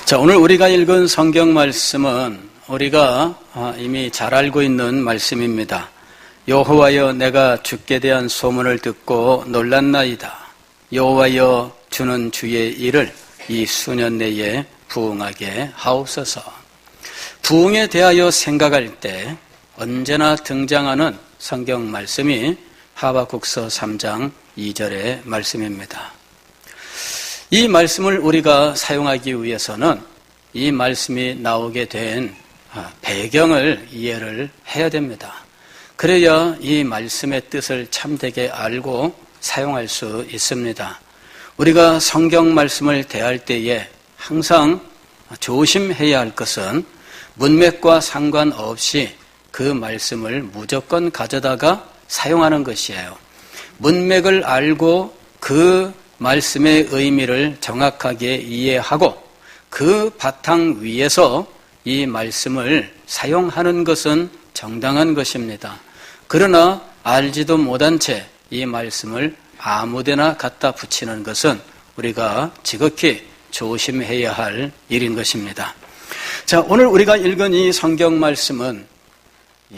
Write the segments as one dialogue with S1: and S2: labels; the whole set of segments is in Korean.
S1: 자, 오늘 우리가 읽은 성경 말씀은 우리가 이미 잘 알고 있는 말씀입니다. 여호와여, 내가 주께 대한 소문을 듣고 놀랐나이다. 여호와여, 주는 주의 일을 이 수년 내에 부응하게 하옵소서. 부응에 대하여 생각할 때 언제나 등장하는 성경 말씀이 하박국서 3장 2절의 말씀입니다. 이 말씀을 우리가 사용하기 위해서는 이 말씀이 나오게 된 배경을 이해를 해야 됩니다. 그래야 이 말씀의 뜻을 참되게 알고 사용할 수 있습니다. 우리가 성경 말씀을 대할 때에 항상 조심해야 할 것은 문맥과 상관없이 그 말씀을 무조건 가져다가 사용하는 것이에요. 문맥을 알고 그 말씀의 의미를 정확하게 이해하고 그 바탕 위에서 이 말씀을 사용하는 것은 정당한 것입니다. 그러나 알지도 못한 채 이 말씀을 아무데나 갖다 붙이는 것은 우리가 지극히 조심해야 할 일인 것입니다. 자, 오늘 우리가 읽은 이 성경 말씀은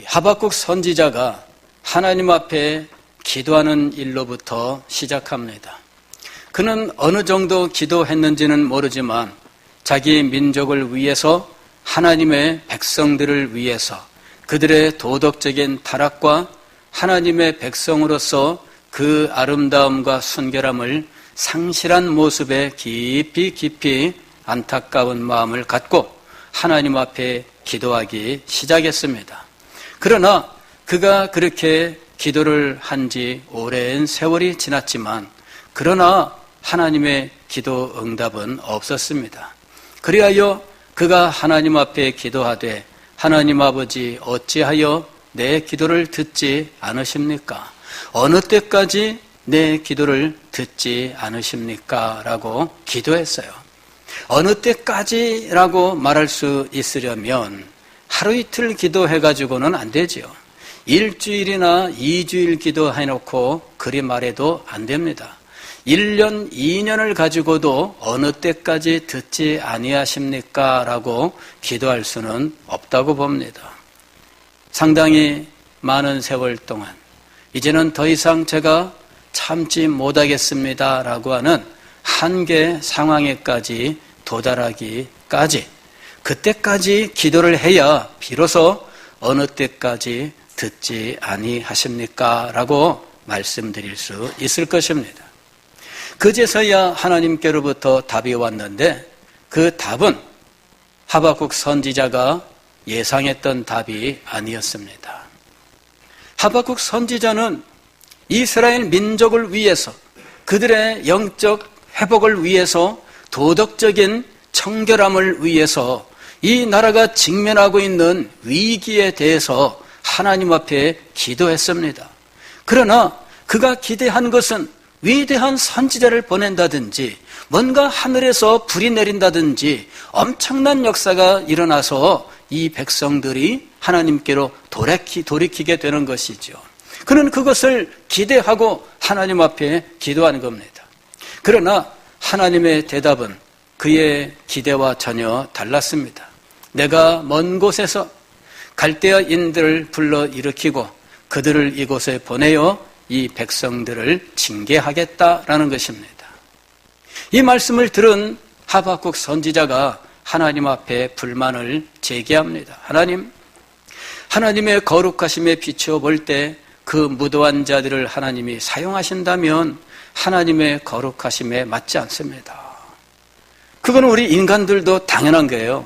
S1: 하박국 선지자가 하나님 앞에 기도하는 일로부터 시작합니다. 그는 어느 정도 기도했는지는 모르지만 자기 민족을 위해서, 하나님의 백성들을 위해서, 그들의 도덕적인 타락과 하나님의 백성으로서 그 아름다움과 순결함을 상실한 모습에 깊이 안타까운 마음을 갖고 하나님 앞에 기도하기 시작했습니다. 그러나 그가 그렇게 기도를 한 지 오랜 세월이 지났지만 그러나 하나님의 기도 응답은 없었습니다. 그리하여 그가 하나님 앞에 기도하되 하나님 아버지, 어찌하여 내 기도를 듣지 않으십니까? 어느 때까지 내 기도를 듣지 않으십니까? 라고 기도했어요. 어느 때까지라고 말할 수 있으려면 하루 이틀 기도해가지고는 안 되지요. 일주일이나 2주일 기도해놓고 그리 말해도 안 됩니다. 1년, 2년을 가지고도 어느 때까지 듣지 아니하십니까? 라고 기도할 수는 없다고 봅니다. 상당히 많은 세월 동안 이제는 더 이상 제가 참지 못하겠습니다 라고 하는 한계 상황에까지 도달하기까지, 그때까지 기도를 해야 비로소 어느 때까지 듣지 아니하십니까? 라고 말씀드릴 수 있을 것입니다. 그제서야 하나님께로부터 답이 왔는데 그 답은 하박국 선지자가 예상했던 답이 아니었습니다. 하박국 선지자는 이스라엘 민족을 위해서, 그들의 영적 회복을 위해서, 도덕적인 청결함을 위해서 이 나라가 직면하고 있는 위기에 대해서 하나님 앞에 기도했습니다. 그러나 그가 기대한 것은 위대한 선지자를 보낸다든지 뭔가 하늘에서 불이 내린다든지 엄청난 역사가 일어나서 이 백성들이 하나님께로 돌이키게 되는 것이죠. 그는 그것을 기대하고 하나님 앞에 기도하는 겁니다. 그러나 하나님의 대답은 그의 기대와 전혀 달랐습니다. 내가 먼 곳에서 갈대아인들을 불러 일으키고 그들을 이곳에 보내어 이 백성들을 징계하겠다라는 것입니다. 이 말씀을 들은 하박국 선지자가 하나님 앞에 불만을 제기합니다. 하나님, 하나님의 거룩하심에 비추어 볼 때 그 무도한 자들을 하나님이 사용하신다면 하나님의 거룩하심에 맞지 않습니다. 그건 우리 인간들도 당연한 거예요.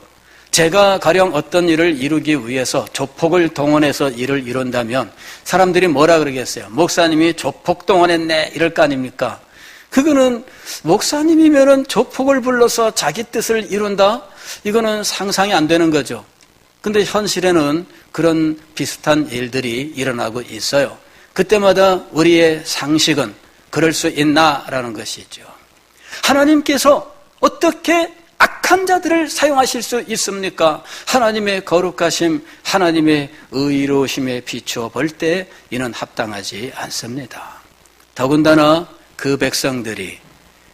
S1: 제가 가령 어떤 일을 이루기 위해서 조폭을 동원해서 일을 이룬다면 사람들이 뭐라 그러겠어요? 목사님이 조폭 동원했네, 이럴 거 아닙니까? 그거는 목사님이면은 조폭을 불러서 자기 뜻을 이룬다? 이거는 상상이 안 되는 거죠. 근데 현실에는 그런 비슷한 일들이 일어나고 있어요. 그때마다 우리의 상식은 그럴 수 있나라는 것이죠. 하나님께서 어떻게 악한 자들을 사용하실 수 있습니까? 하나님의 거룩하심, 하나님의 의로우심에 비추어 볼 때 이는 합당하지 않습니다. 더군다나 그 백성들이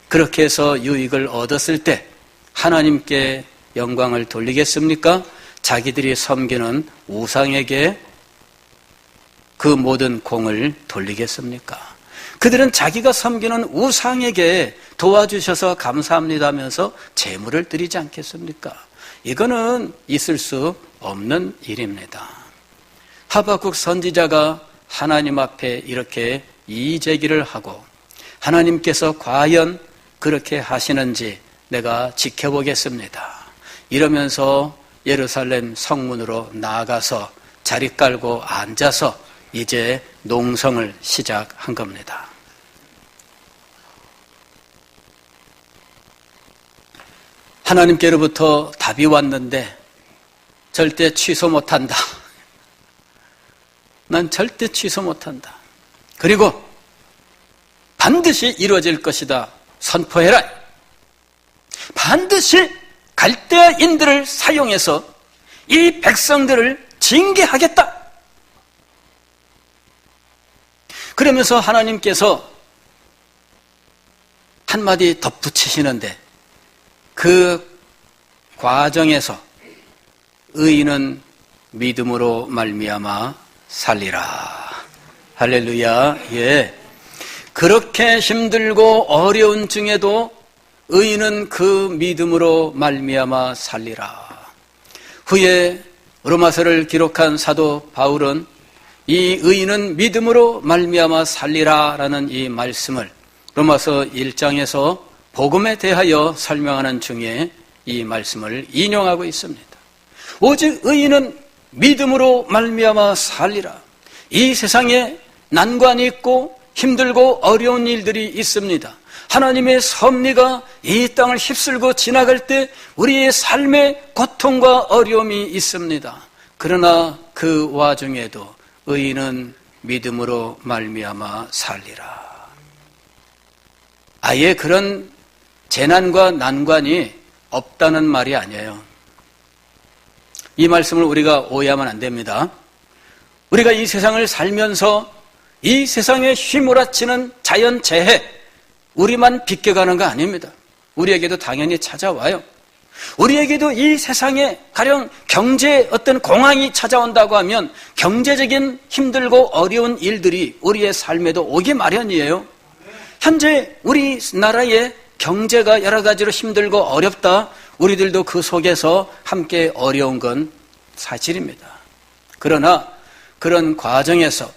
S1: 그렇게 해서 유익을 얻었을 때 하나님께 영광을 돌리겠습니까? 자기들이 섬기는 우상에게 그 모든 공을 돌리겠습니까? 그들은 자기가 섬기는 우상에게 도와주셔서 감사합니다면서 제물을 드리지 않겠습니까? 이거는 있을 수 없는 일입니다. 하박국 선지자가 하나님 앞에 이렇게 이의제기를 하고 하나님께서 과연 그렇게 하시는지 내가 지켜보겠습니다. 이러면서 예루살렘 성문으로 나아가서 자리 깔고 앉아서 이제 농성을 시작한 겁니다. 하나님께로부터 답이 왔는데 절대 취소 못한다. 난 절대 취소 못한다. 그리고 반드시 이루어질 것이다. 선포해라. 반드시 갈대아인들을 사용해서 이 백성들을 징계하겠다. 그러면서 하나님께서 한마디 덧붙이시는데 그 과정에서 의인은 믿음으로 말미암아 살리라. 할렐루야. 예. 그렇게 힘들고 어려운 중에도 의인은 그 믿음으로 말미암아 살리라. 후에 로마서를 기록한 사도 바울은 이 의인은 믿음으로 말미암아 살리라라는 이 말씀을 로마서 1장에서 복음에 대하여 설명하는 중에 이 말씀을 인용하고 있습니다. 오직 의인은 믿음으로 말미암아 살리라. 이 세상에 난관이 있고 힘들고 어려운 일들이 있습니다. 하나님의 섭리가 이 땅을 휩쓸고 지나갈 때 우리의 삶에 고통과 어려움이 있습니다. 그러나 그 와중에도 의인은 믿음으로 말미암아 살리라. 아예 그런 재난과 난관이 없다는 말이 아니에요. 이 말씀을 우리가 오해하면 안 됩니다. 우리가 이 세상을 살면서 이 세상에 휘몰아치는 자연재해, 우리만 비껴가는 거 아닙니다. 우리에게도 당연히 찾아와요. 우리에게도 이 세상에 가령 경제에 어떤 공황이 찾아온다고 하면 경제적인 힘들고 어려운 일들이 우리의 삶에도 오기 마련이에요. 현재 우리나라의 경제가 여러 가지로 힘들고 어렵다. 우리들도 그 속에서 함께 어려운 건 사실입니다. 그러나 그런 과정에서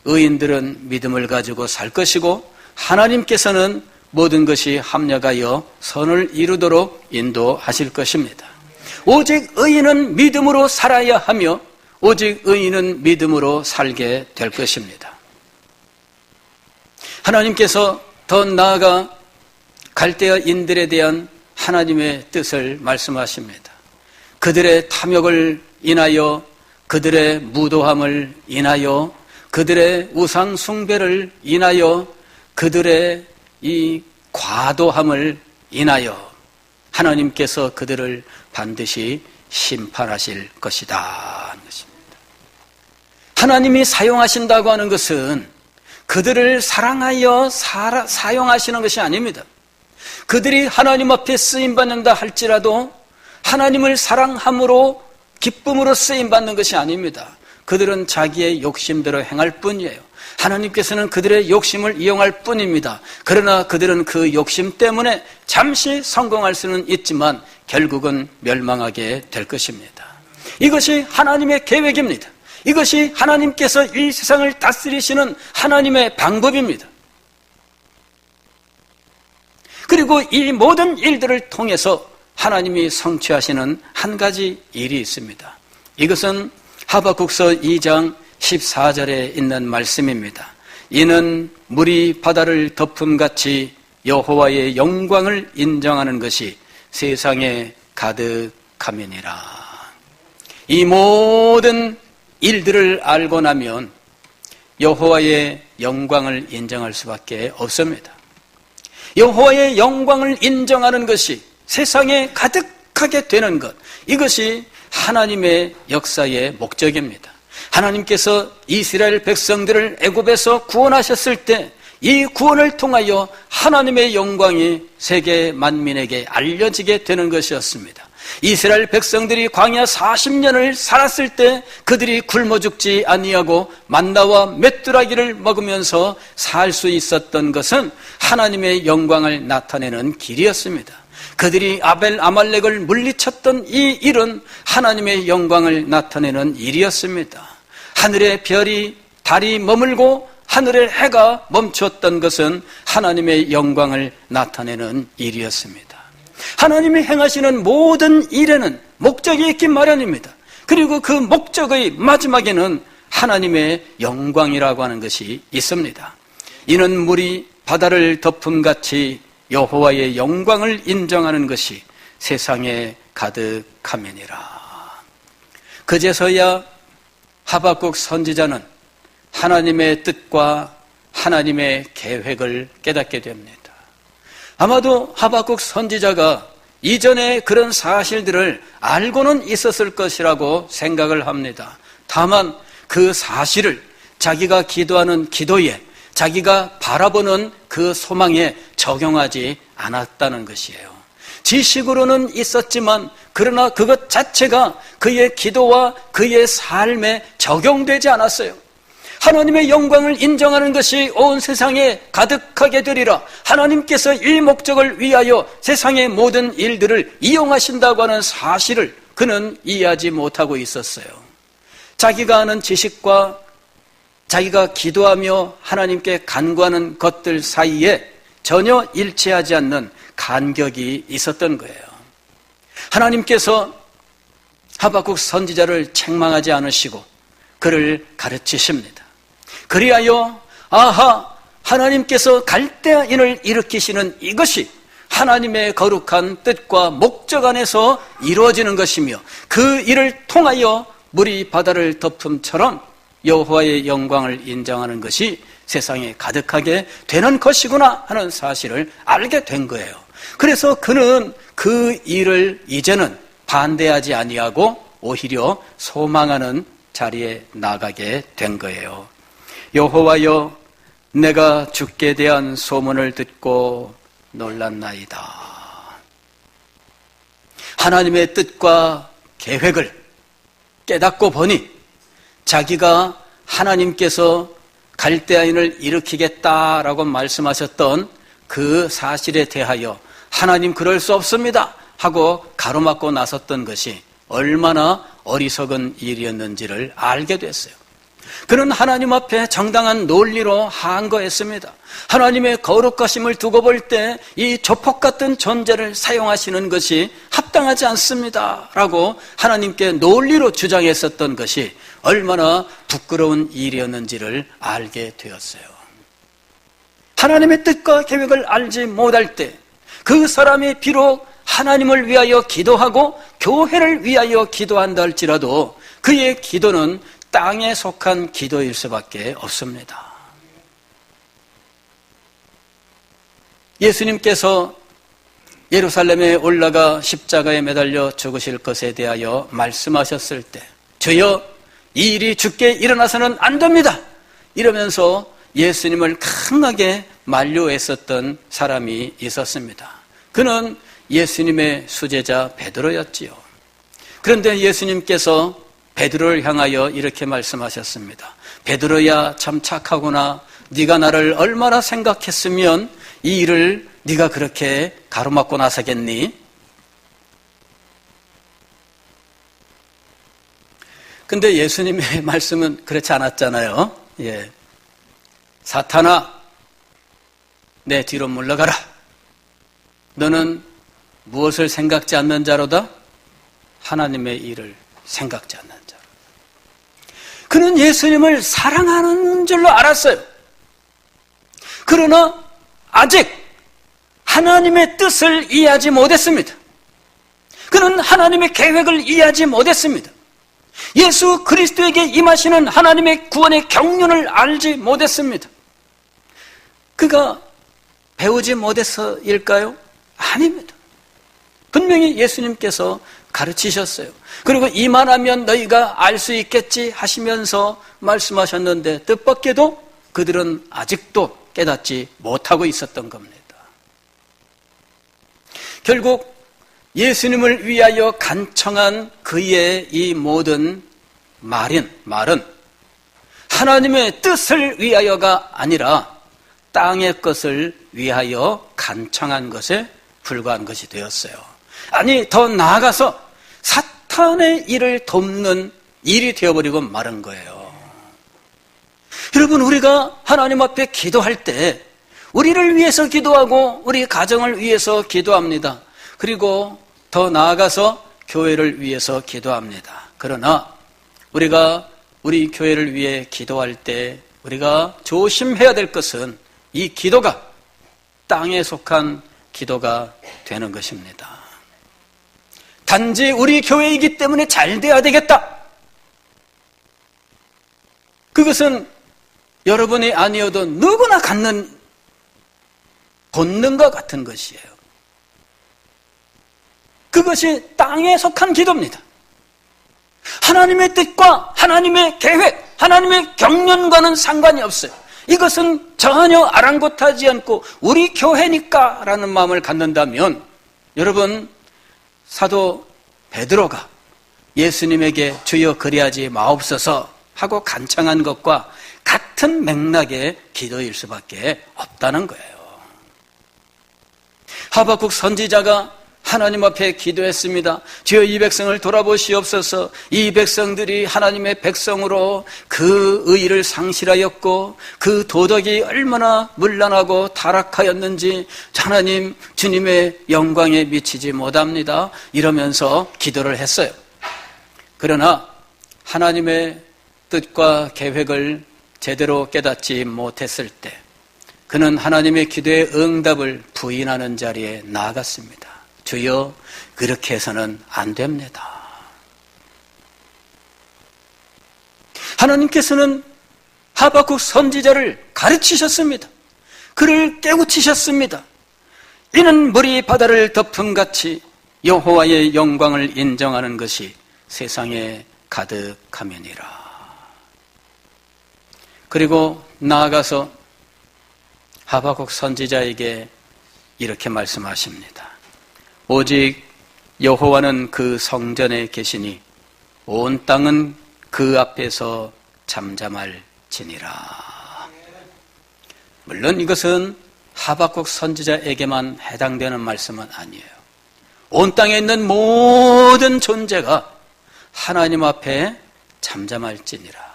S1: 의인들은 믿음을 가지고 살 것이고 하나님께서는 모든 것이 합력하여 선을 이루도록 인도하실 것입니다. 오직 의인은 믿음으로 살아야 하며 오직 의인은 믿음으로 살게 될 것입니다. 하나님께서 더 나아가 갈대아인들에 대한 하나님의 뜻을 말씀하십니다. 그들의 탐욕을 인하여, 그들의 무도함을 인하여, 그들의 우상 숭배를 인하여, 그들의 이 과도함을 인하여 하나님께서 그들을 반드시 심판하실 것이다 하는 것입니다. 하나님이 사용하신다고 하는 것은 그들을 사랑하여 사용하시는 것이 아닙니다. 그들이 하나님 앞에 쓰임받는다 할지라도 하나님을 사랑함으로 기쁨으로 쓰임받는 것이 아닙니다. 그들은 자기의 욕심대로 행할 뿐이에요. 하나님께서는 그들의 욕심을 이용할 뿐입니다. 그러나 그들은 그 욕심 때문에 잠시 성공할 수는 있지만 결국은 멸망하게 될 것입니다. 이것이 하나님의 계획입니다. 이것이 하나님께서 이 세상을 다스리시는 하나님의 방법입니다. 그리고 이 모든 일들을 통해서 하나님이 성취하시는 한 가지 일이 있습니다. 이것은 하박국서 2장 14절에 있는 말씀입니다. 이는 물이 바다를 덮음같이 여호와의 영광을 인정하는 것이 세상에 가득함이니라. 이 모든 일들을 알고 나면 여호와의 영광을 인정할 수밖에 없습니다. 여호와의 영광을 인정하는 것이 세상에 가득하게 되는 것, 이것이 하나님의 역사의 목적입니다. 하나님께서 이스라엘 백성들을 애굽에서 구원하셨을 때 이 구원을 통하여 하나님의 영광이 세계 만민에게 알려지게 되는 것이었습니다. 이스라엘 백성들이 광야 40년을 살았을 때 그들이 굶어 죽지 아니하고 만나와 메뚜라기를 먹으면서 살 수 있었던 것은 하나님의 영광을 나타내는 길이었습니다. 그들이 아벨 아말렉을 물리쳤던 이 일은 하나님의 영광을 나타내는 일이었습니다. 하늘의 별이 달이 머물고 하늘의 해가 멈췄던 것은 하나님의 영광을 나타내는 일이었습니다. 하나님이 행하시는 모든 일에는 목적이 있기 마련입니다. 그리고 그 목적의 마지막에는 하나님의 영광이라고 하는 것이 있습니다. 이는 물이 바다를 덮음같이 여호와의 영광을 인정하는 것이 세상에 가득함이니라. 그제서야 하박국 선지자는 하나님의 뜻과 하나님의 계획을 깨닫게 됩니다. 아마도 하박국 선지자가 이전에 그런 사실들을 알고는 있었을 것이라고 생각을 합니다. 다만 그 사실을 자기가 기도하는 기도에, 자기가 바라보는 그 소망에 적용하지 않았다는 것이에요. 지식으로는 있었지만 그러나 그것 자체가 그의 기도와 그의 삶에 적용되지 않았어요. 하나님의 영광을 인정하는 것이 온 세상에 가득하게 되리라. 하나님께서 이 목적을 위하여 세상의 모든 일들을 이용하신다고 하는 사실을 그는 이해하지 못하고 있었어요. 자기가 아는 지식과 자기가 기도하며 하나님께 간구하는 것들 사이에 전혀 일치하지 않는 간격이 있었던 거예요. 하나님께서 하박국 선지자를 책망하지 않으시고 그를 가르치십니다. 그리하여 하나님께서 갈대아인을 일으키시는 이것이 하나님의 거룩한 뜻과 목적 안에서 이루어지는 것이며 그 일을 통하여 물이 바다를 덮음처럼 여호와의 영광을 인정하는 것이 세상에 가득하게 되는 것이구나 하는 사실을 알게 된 거예요. 그래서 그는 그 일을 이제는 반대하지 아니하고 오히려 소망하는 자리에 나가게 된 거예요. 여호와여, 내가 주께 대한 소문을 듣고 놀랐나이다. 하나님의 뜻과 계획을 깨닫고 보니 자기가 하나님께서 갈대아인을 일으키겠다라고 말씀하셨던 그 사실에 대하여 하나님 그럴 수 없습니다 하고 가로막고 나섰던 것이 얼마나 어리석은 일이었는지를 알게 됐어요. 그는 하나님 앞에 정당한 논리로 항거했습니다. 하나님의 거룩하심을 두고 볼 때 이 조폭 같은 존재를 사용하시는 것이 합당하지 않습니다 라고 하나님께 논리로 주장했었던 것이 얼마나 부끄러운 일이었는지를 알게 되었어요. 하나님의 뜻과 계획을 알지 못할 때 그 사람이 비록 하나님을 위하여 기도하고 교회를 위하여 기도한다 할지라도 그의 기도는 땅에 속한 기도일 수밖에 없습니다. 예수님께서 예루살렘에 올라가 십자가에 매달려 죽으실 것에 대하여 말씀하셨을 때 주여, 이 일이 주께 일어나서는 안 됩니다 이러면서 예수님을 강하게 만류했었던 사람이 있었습니다. 그는 예수님의 수제자 베드로였지요. 그런데 예수님께서 베드로를 향하여 이렇게 말씀하셨습니다. 베드로야, 참 착하구나. 네가 나를 얼마나 생각했으면 이 일을 네가 그렇게 가로막고 나서겠니? 근데 예수님의 말씀은 그렇지 않았잖아요. 예. 사탄아, 내 뒤로 물러가라. 너는 무엇을 생각지 않는 자로다? 하나님의 일을 생각지 않는 자로. 그는 예수님을 사랑하는 줄로 알았어요. 그러나 아직 하나님의 뜻을 이해하지 못했습니다. 그는 하나님의 계획을 이해하지 못했습니다. 예수 그리스도에게 임하시는 하나님의 구원의 경륜을 알지 못했습니다. 그가 배우지 못해서일까요? 아닙니다. 분명히 예수님께서 가르치셨어요. 그리고 이만하면 너희가 알 수 있겠지 하시면서 말씀하셨는데 뜻밖에도 그들은 아직도 깨닫지 못하고 있었던 겁니다. 결국 예수님을 위하여 간청한 그의 이 모든 말은 하나님의 뜻을 위하여가 아니라 땅의 것을 위하여 간청한 것에 불과한 것이 되었어요. 아니, 더 나아가서 사탄의 일을 돕는 일이 되어버리고 마른 거예요. 여러분, 우리가 하나님 앞에 기도할 때 우리를 위해서 기도하고 우리 가정을 위해서 기도합니다. 그리고 더 나아가서 교회를 위해서 기도합니다. 그러나 우리가 우리 교회를 위해 기도할 때 우리가 조심해야 될 것은 이 기도가 땅에 속한 기도가 되는 것입니다. 단지 우리 교회이기 때문에 잘 돼야 되겠다. 그것은 여러분이 아니어도 누구나 갖는 본능과 같은 것이에요. 그것이 땅에 속한 기도입니다. 하나님의 뜻과 하나님의 계획, 하나님의 경륜과는 상관이 없어요. 이것은 전혀 아랑곳하지 않고 우리 교회니까 라는 마음을 갖는다면, 여러분, 사도 베드로가 예수님에게 주여 그리하지 마옵소서 하고 간청한 것과 같은 맥락의 기도일 수밖에 없다는 거예요. 하박국 선지자가 하나님 앞에 기도했습니다. 주여 이 백성을 돌아보시옵소서. 이 백성들이 하나님의 백성으로 그 의의를 상실하였고 그 도덕이 얼마나 문란하고 타락하였는지 하나님 주님의 영광에 미치지 못합니다. 이러면서 기도를 했어요. 그러나 하나님의 뜻과 계획을 제대로 깨닫지 못했을 때 그는 하나님의 기도의 응답을 부인하는 자리에 나아갔습니다. 주여, 그렇게 해서는 안 됩니다. 하나님께서는 하박국 선지자를 가르치셨습니다. 그를 깨우치셨습니다. 이는 물이 바다를 덮음같이 여호와의 영광을 인정하는 것이 세상에 가득하면이라. 그리고 나아가서 하박국 선지자에게 이렇게 말씀하십니다. 오직 여호와는 그 성전에 계시니 온 땅은 그 앞에서 잠잠할지니라. 물론 이것은 하박국 선지자에게만 해당되는 말씀은 아니에요. 온 땅에 있는 모든 존재가 하나님 앞에 잠잠할지니라.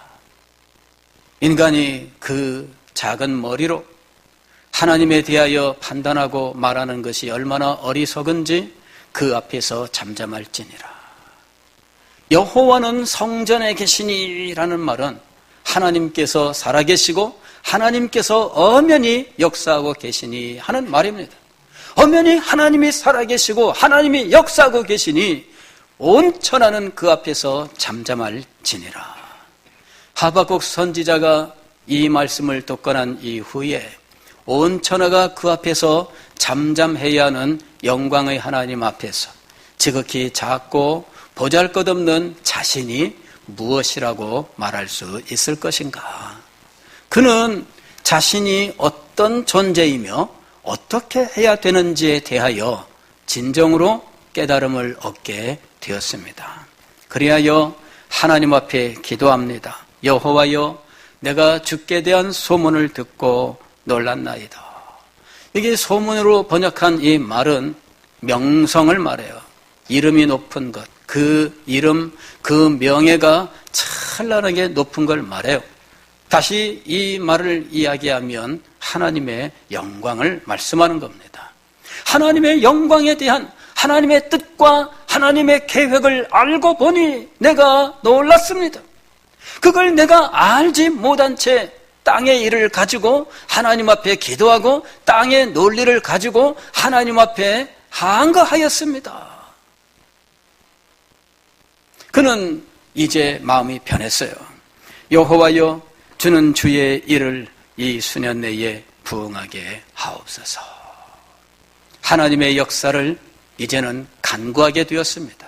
S1: 인간이 그 작은 머리로 하나님에 대하여 판단하고 말하는 것이 얼마나 어리석은지 그 앞에서 잠잠할지니라. 여호와는 성전에 계시니라는 말은 하나님께서 살아계시고 하나님께서 엄연히 역사하고 계시니 하는 말입니다. 엄연히 하나님이 살아계시고 하나님이 역사하고 계시니 온 천하는 그 앞에서 잠잠할지니라. 하박국 선지자가 이 말씀을 듣고 난 이후에 온 천하가 그 앞에서 잠잠해야 하는 영광의 하나님 앞에서 지극히 작고 보잘것없는 자신이 무엇이라고 말할 수 있을 것인가? 그는 자신이 어떤 존재이며 어떻게 해야 되는지에 대하여 진정으로 깨달음을 얻게 되었습니다. 그리하여 하나님 앞에 기도합니다. 여호와여, 내가 주께 대한 소문을 듣고 놀랐나이다. 이게 소문으로 번역한 이 말은 명성을 말해요. 이름이 높은 것, 그 이름, 그 명예가 찬란하게 높은 걸 말해요. 다시 이 말을 이야기하면 하나님의 영광을 말씀하는 겁니다. 하나님의 영광에 대한 하나님의 뜻과 하나님의 계획을 알고 보니 내가 놀랐습니다. 그걸 내가 알지 못한 채 땅의 일을 가지고 하나님 앞에 기도하고 땅의 논리를 가지고 하나님 앞에 항거하였습니다. 그는 이제 마음이 변했어요. 여호와여, 주는 주의 일을 이 수년 내에 부응하게 하옵소서. 하나님의 역사를 이제는 간구하게 되었습니다.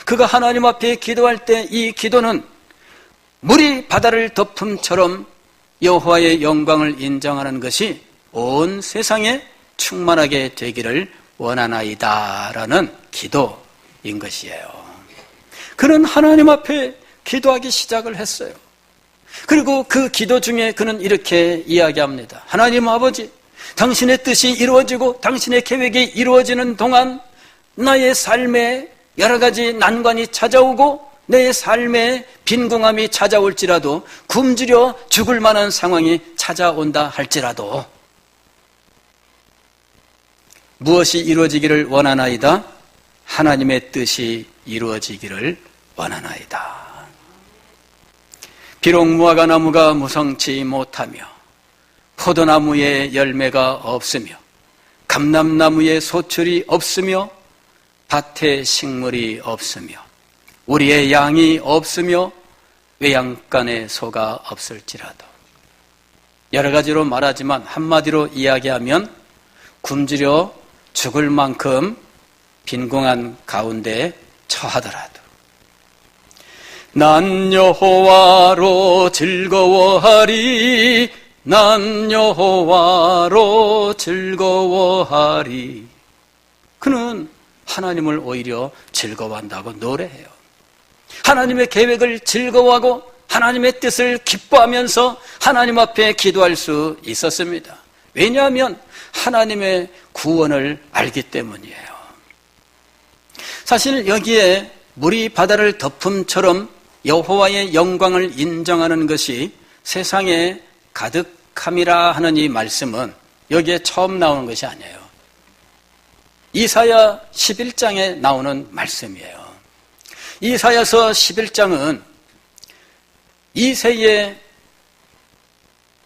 S1: 그가 하나님 앞에 기도할 때 이 기도는 물이 바다를 덮음처럼 여호와의 영광을 인정하는 것이 온 세상에 충만하게 되기를 원하나이다 라는 기도인 것이에요. 그는 하나님 앞에 기도하기 시작을 했어요. 그리고 그 기도 중에 그는 이렇게 이야기합니다. 하나님 아버지, 당신의 뜻이 이루어지고 당신의 계획이 이루어지는 동안 나의 삶에 여러 가지 난관이 찾아오고 내 삶에 빈궁함이 찾아올지라도 굶주려 죽을 만한 상황이 찾아온다 할지라도 무엇이 이루어지기를 원하나이다? 하나님의 뜻이 이루어지기를 원하나이다. 비록 무화과나무가 무성치 못하며 포도나무에 열매가 없으며 감람나무에 소출이 없으며 밭에 식물이 없으며 우리의 양이 없으며 외양간에 소가 없을지라도 여러 가지로 말하지만 한마디로 이야기하면 굶주려 죽을 만큼 빈궁한 가운데 처하더라도 난 여호와로 즐거워하리 난 여호와로 즐거워하리. 그는 하나님을 오히려 즐거워한다고 노래해요. 하나님의 계획을 즐거워하고 하나님의 뜻을 기뻐하면서 하나님 앞에 기도할 수 있었습니다. 왜냐하면 하나님의 구원을 알기 때문이에요. 사실 여기에 물이 바다를 덮음처럼 여호와의 영광을 인정하는 것이 세상에 가득함이라 하는 이 말씀은 여기에 처음 나오는 것이 아니에요. 이사야 11장에 나오는 말씀이에요. 이사야서 11장은 이새의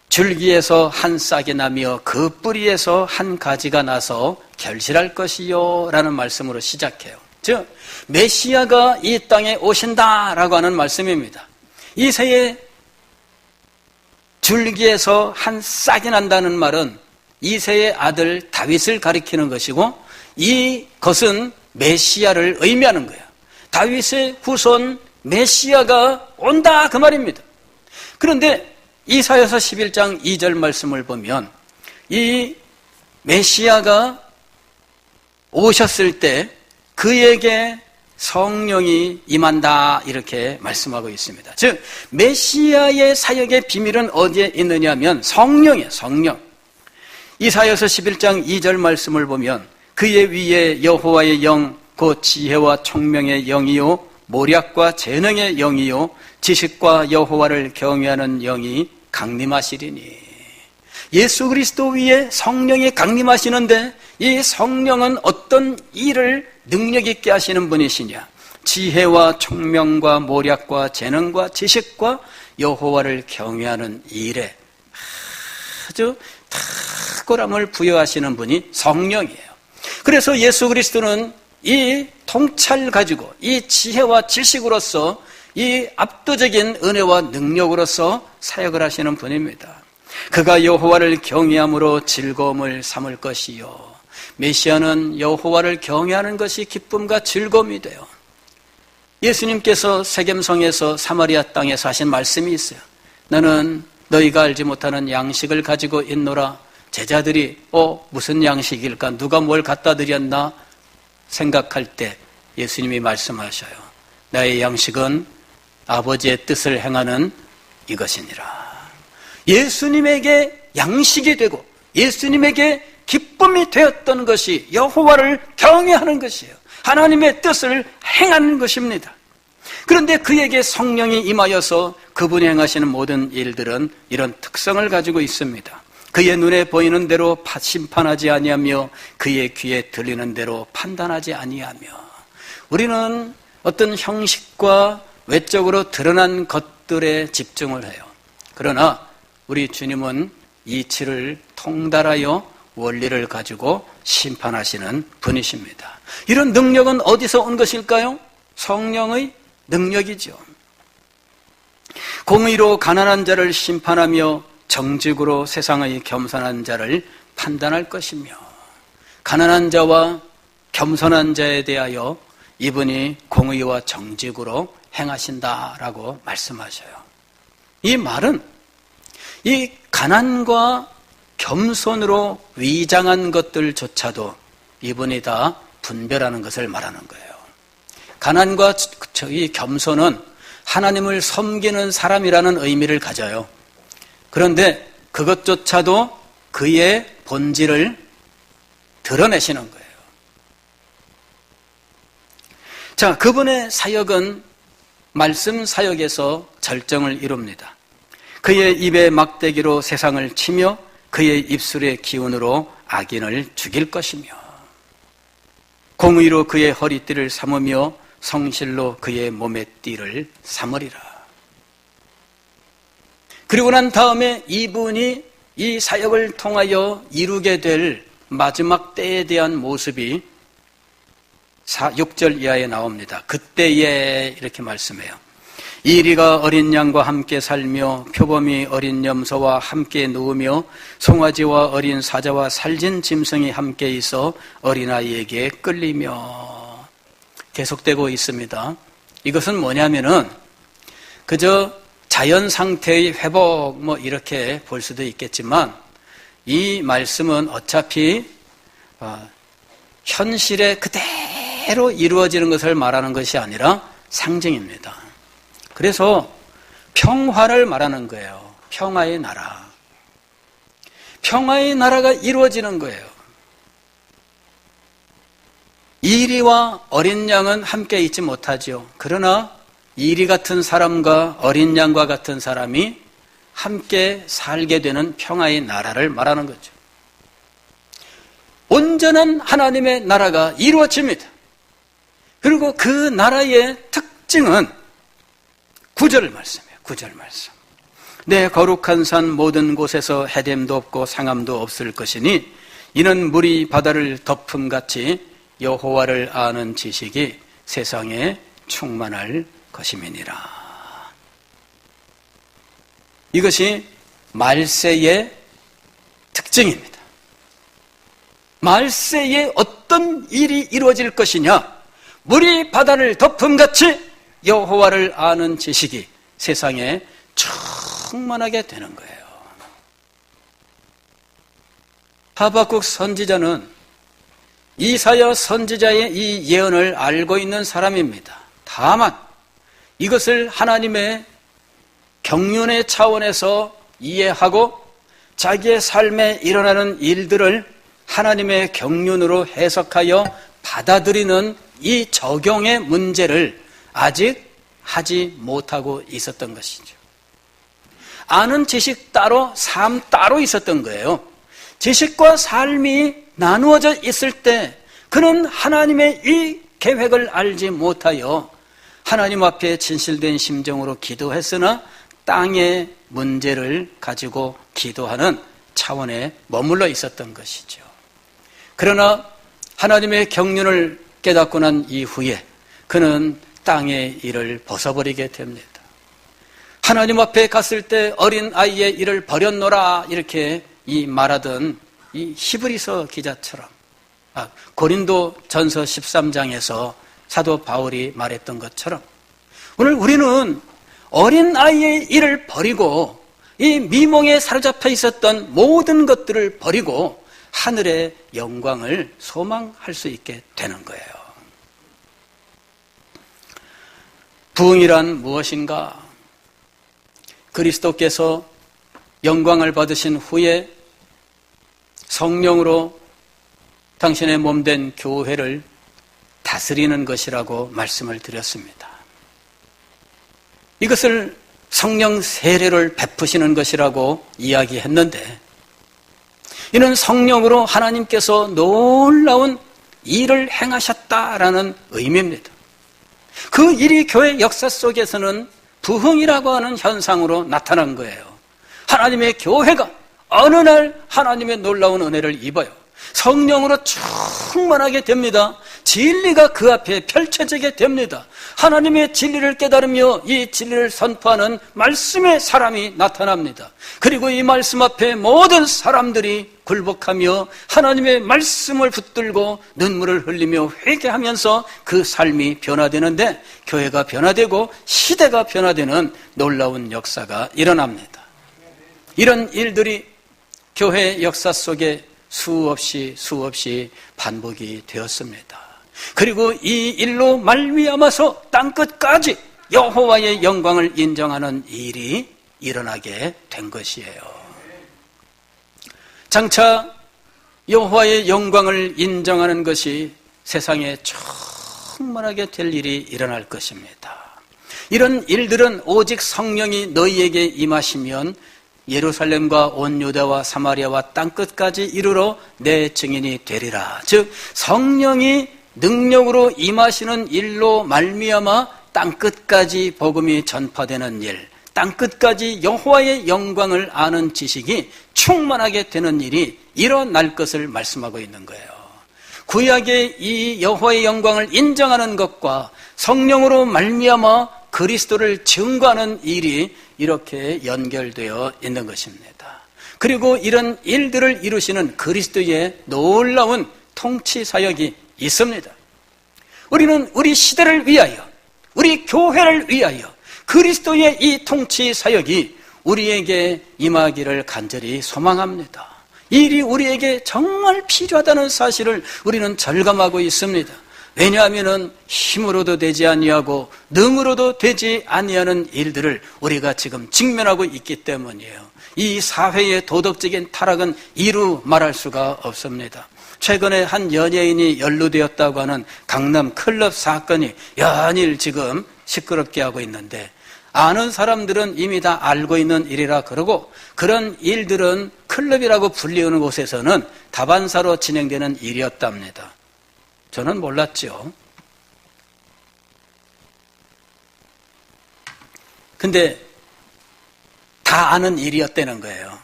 S1: 줄기에서 한 싹이 나며 그 뿌리에서 한 가지가 나서 결실할 것이요 라는 말씀으로 시작해요. 즉 메시아가 이 땅에 오신다라고 하는 말씀입니다. 이새의 줄기에서 한 싹이 난다는 말은 이새의 아들 다윗을 가리키는 것이고 이것은 메시아를 의미하는 거예요. 다윗의 후손 메시아가 온다 그 말입니다. 그런데 이사야서 11장 2절 말씀을 보면 이 메시아가 오셨을 때 그에게 성령이 임한다 이렇게 말씀하고 있습니다. 즉 메시아의 사역의 비밀은 어디에 있느냐면 성령이에요. 성령. 이사야서 11장 2절 말씀을 보면 그의 위에 여호와의 영 곧 지혜와 총명의 영이요 모략과 재능의 영이요 지식과 여호와를 경외하는 영이 강림하시리니. 예수 그리스도 위에 성령이 강림하시는데 이 성령은 어떤 일을 능력 있게 하시는 분이시냐? 지혜와 총명과 모략과 재능과 지식과 여호와를 경외하는 일에 아주 탁월함을 부여하시는 분이 성령이에요. 그래서 예수 그리스도는 이 통찰 가지고 이 지혜와 지식으로서 이 압도적인 은혜와 능력으로서 사역을 하시는 분입니다. 그가 여호와를 경외함으로 즐거움을 삼을 것이요. 메시아는 여호와를 경외하는 것이 기쁨과 즐거움이 돼요. 예수님께서 세겜성에서 사마리아 땅에서 하신 말씀이 있어요. 너는 너희가 알지 못하는 양식을 가지고 있노라. 제자들이 무슨 양식일까? 누가 뭘 갖다 드렸나? 생각할 때 예수님이 말씀하셔요. 나의 양식은 아버지의 뜻을 행하는 이것이니라. 예수님에게 양식이 되고 예수님에게 기쁨이 되었던 것이 여호와를 경외하는 것이에요. 하나님의 뜻을 행하는 것입니다. 그런데 그에게 성령이 임하여서 그분이 행하시는 모든 일들은 이런 특성을 가지고 있습니다. 그의 눈에 보이는 대로 심판하지 아니하며 그의 귀에 들리는 대로 판단하지 아니하며. 우리는 어떤 형식과 외적으로 드러난 것들에 집중을 해요. 그러나 우리 주님은 이치를 통달하여 원리를 가지고 심판하시는 분이십니다. 이런 능력은 어디서 온 것일까요? 성령의 능력이죠. 공의로 가난한 자를 심판하며 정직으로 세상의 겸손한 자를 판단할 것이며 가난한 자와 겸손한 자에 대하여 이분이 공의와 정직으로 행하신다라고 말씀하셔요. 이 말은 이 가난과 겸손으로 위장한 것들조차도 이분이 다 분별하는 것을 말하는 거예요. 가난과 이 겸손은 하나님을 섬기는 사람이라는 의미를 가져요. 그런데 그것조차도 그의 본질을 드러내시는 거예요. 자, 그분의 사역은 말씀 사역에서 절정을 이룹니다. 그의 입의 막대기로 세상을 치며 그의 입술의 기운으로 악인을 죽일 것이며 공의로 그의 허리띠를 삼으며 성실로 그의 몸의 띠를 삼으리라. 그리고 난 다음에 이분이 이 사역을 통하여 이루게 될 마지막 때에 대한 모습이 6절 이하에 나옵니다. 그때에 이렇게 말씀해요. 이리가 어린 양과 함께 살며 표범이 어린 염소와 함께 누우며 송아지와 어린 사자와 살진 짐승이 함께 있어 어린아이에게 끌리며 계속되고 있습니다. 이것은 뭐냐면은 그저 자연 상태의 회복 이렇게 볼 수도 있겠지만 이 말씀은 어차피 현실에 그대로 이루어지는 것을 말하는 것이 아니라 상징입니다. 그래서 평화를 말하는 거예요. 평화의 나라. 평화의 나라가 이루어지는 거예요. 이리와 어린 양은 함께 있지 못하죠. 그러나 이리 같은 사람과 어린 양과 같은 사람이 함께 살게 되는 평화의 나라를 말하는 거죠. 온전한 하나님의 나라가 이루어집니다. 그리고 그 나라의 특징은 9절 말씀이에요. 9절 말씀. 내 거룩한 산 모든 곳에서 해됨도 없고 상함도 없을 것이니 이는 물이 바다를 덮음같이 여호와를 아는 지식이 세상에 충만할 것임이니라. 이것이 말세의 특징입니다. 말세에 어떤 일이 이루어질 것이냐? 물이 바다를 덮음같이 여호와를 아는 지식이 세상에 충만하게 되는 거예요. 하박국 선지자는 이사야 선지자의 이 예언을 알고 있는 사람입니다. 다만 이것을 하나님의 경륜의 차원에서 이해하고 자기의 삶에 일어나는 일들을 하나님의 경륜으로 해석하여 받아들이는 이 적용의 문제를 아직 하지 못하고 있었던 것이죠. 아는 지식 따로, 삶 따로 있었던 거예요. 지식과 삶이 나누어져 있을 때 그는 하나님의 이 계획을 알지 못하여 하나님 앞에 진실된 심정으로 기도했으나 땅의 문제를 가지고 기도하는 차원에 머물러 있었던 것이죠. 그러나 하나님의 경륜을 깨닫고 난 이후에 그는 땅의 일을 벗어버리게 됩니다. 하나님 앞에 갔을 때 어린 아이의 일을 버렸노라 이렇게 말하던 이 히브리서 기자처럼 고린도 전서 13장에서 사도 바울이 말했던 것처럼 오늘 우리는 어린 아이의 일을 버리고 이 미몽에 사로잡혀 있었던 모든 것들을 버리고 하늘의 영광을 소망할 수 있게 되는 거예요. 부흥이란 무엇인가? 그리스도께서 영광을 받으신 후에 성령으로 당신의 몸된 교회를 다스리는 것이라고 말씀을 드렸습니다. 이것을 성령 세례를 베푸시는 것이라고 이야기했는데 이는 성령으로 하나님께서 놀라운 일을 행하셨다라는 의미입니다. 그 일이 교회 역사 속에서는 부흥이라고 하는 현상으로 나타난 거예요. 하나님의 교회가 어느 날 하나님의 놀라운 은혜를 입어요. 성령으로 충만하게 됩니다. 진리가 그 앞에 펼쳐지게 됩니다. 하나님의 진리를 깨달으며 이 진리를 선포하는 말씀의 사람이 나타납니다. 그리고 이 말씀 앞에 모든 사람들이 굴복하며 하나님의 말씀을 붙들고 눈물을 흘리며 회개하면서 그 삶이 변화되는데 교회가 변화되고 시대가 변화되는 놀라운 역사가 일어납니다. 이런 일들이 교회 역사 속에 수없이 반복이 되었습니다. 그리고 이 일로 말미암아서 땅끝까지 여호와의 영광을 인정하는 일이 일어나게 된 것이에요. 장차 여호와의 영광을 인정하는 것이 세상에 충만하게 될 일이 일어날 것입니다. 이런 일들은 오직 성령이 너희에게 임하시면 예루살렘과 온 유다와 사마리아와 땅끝까지 이르러 내 증인이 되리라. 즉 성령이 능력으로 임하시는 일로 말미암아 땅끝까지 복음이 전파되는 일, 땅끝까지 여호와의 영광을 아는 지식이 충만하게 되는 일이 일어날 것을 말씀하고 있는 거예요. 구약의 이 여호와의 영광을 인정하는 것과 성령으로 말미암아 그리스도를 증거하는 일이 이렇게 연결되어 있는 것입니다. 그리고 이런 일들을 이루시는 그리스도의 놀라운 통치 사역이 있습니다. 우리는 우리 시대를 위하여, 우리 교회를 위하여 그리스도의 이 통치 사역이 우리에게 임하기를 간절히 소망합니다. 이 일이 우리에게 정말 필요하다는 사실을 우리는 절감하고 있습니다. 왜냐하면 힘으로도 되지 아니하고 능으로도 되지 아니하는 일들을 우리가 지금 직면하고 있기 때문이에요. 이 사회의 도덕적인 타락은 이루 말할 수가 없습니다. 최근에 한 연예인이 연루되었다고 하는 강남 클럽 사건이 연일 지금 시끄럽게 하고 있는데, 아는 사람들은 이미 다 알고 있는 일이라 그러고, 그런 일들은 클럽이라고 불리우는 곳에서는 다반사로 진행되는 일이었답니다. 저는 몰랐죠. 근데 다 아는 일이었다는 거예요.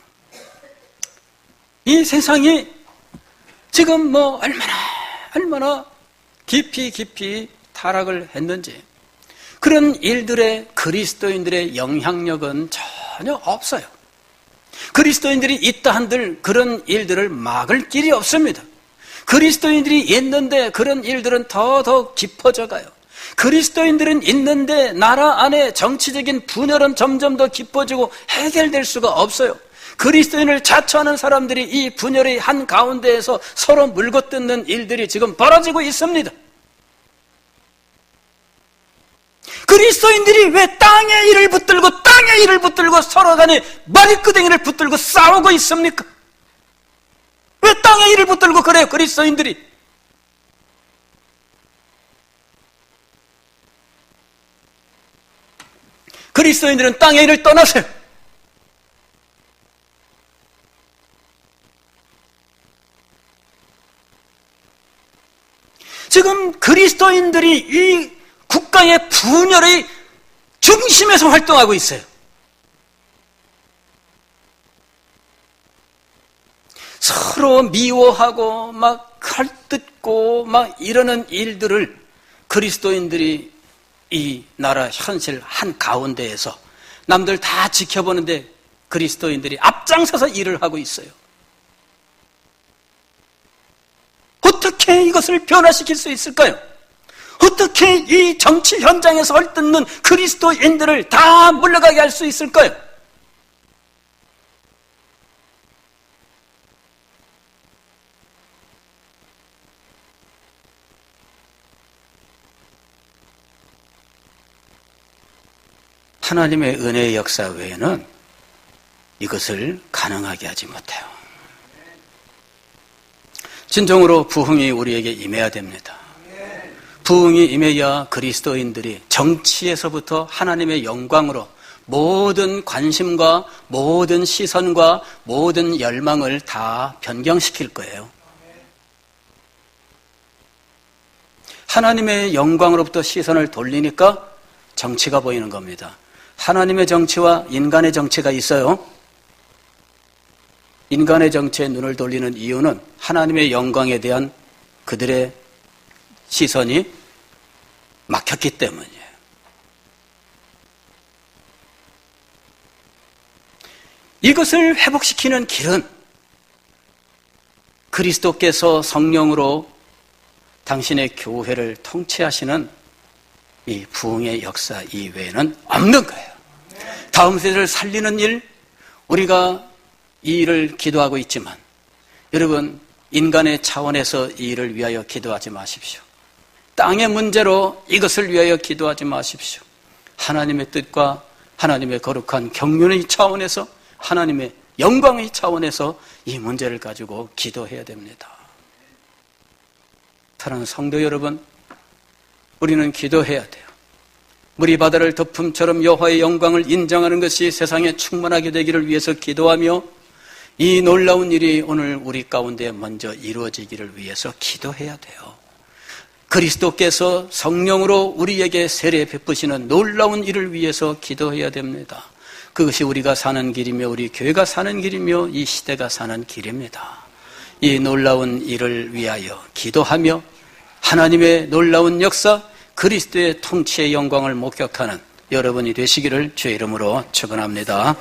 S1: 이 세상이 지금 얼마나 깊이 타락을 했는지, 그런 일들의 그리스도인들의 영향력은 전혀 없어요. 그리스도인들이 있다 한들 그런 일들을 막을 길이 없습니다. 그리스도인들이 있는데 그런 일들은 더더욱 깊어져 가요. 그리스도인들은 있는데 나라 안에 정치적인 분열은 점점 더 깊어지고 해결될 수가 없어요. 그리스도인을 자처하는 사람들이 이 분열의 한가운데에서 서로 물고뜯는 일들이 지금 벌어지고 있습니다. 그리스도인들이 왜 땅의 일을 붙들고 서로 간에 머리끄댕이를 붙들고 싸우고 있습니까? 왜 땅의 일을 붙들고 그래요, 그리스도인들이? 그리스도인들은 땅의 일을 떠나세요. 지금 그리스도인들이 이 국가의 분열의 중심에서 활동하고 있어요. 서로 미워하고 막 칼뜯고 막 이러는 일들을 그리스도인들이 이 나라 현실 한가운데에서 남들 다 지켜보는데 그리스도인들이 앞장서서 일을 하고 있어요. 어떻게 이것을 변화시킬 수 있을까요? 어떻게 이 정치 현장에서 헐뜯는 그리스도인들을 다 물러가게 할 수 있을까요? 하나님의 은혜의 역사 외에는 이것을 가능하게 하지 못해요. 진정으로 부흥이 우리에게 임해야 됩니다. 부흥이 임해야 그리스도인들이 정치에서부터 하나님의 영광으로 모든 관심과 모든 시선과 모든 열망을 다 변경시킬 거예요. 하나님의 영광으로부터 시선을 돌리니까 정치가 보이는 겁니다. 하나님의 정치와 인간의 정치가 있어요. 인간의 정치에 눈을 돌리는 이유는 하나님의 영광에 대한 그들의 시선이 막혔기 때문이에요. 이것을 회복시키는 길은 그리스도께서 성령으로 당신의 교회를 통치하시는 이 부흥의 역사 이외에는 없는 거예요. 다음 세대를 살리는 일, 우리가 이 일을 기도하고 있지만 여러분, 인간의 차원에서 이 일을 위하여 기도하지 마십시오. 땅의 문제로 이것을 위하여 기도하지 마십시오. 하나님의 뜻과 하나님의 거룩한 경륜의 차원에서, 하나님의 영광의 차원에서 이 문제를 가지고 기도해야 됩니다. 사랑하는 성도 여러분, 우리는 기도해야 돼요. 물이 바다를 덮음처럼 여호와의 영광을 인정하는 것이 세상에 충만하게 되기를 위해서 기도하며, 이 놀라운 일이 오늘 우리 가운데 먼저 이루어지기를 위해서 기도해야 돼요. 그리스도께서 성령으로 우리에게 세례 베푸시는 놀라운 일을 위해서 기도해야 됩니다. 그것이 우리가 사는 길이며 우리 교회가 사는 길이며 이 시대가 사는 길입니다. 이 놀라운 일을 위하여 기도하며 하나님의 놀라운 역사, 그리스도의 통치의 영광을 목격하는 여러분이 되시기를 주의 이름으로 축원합니다.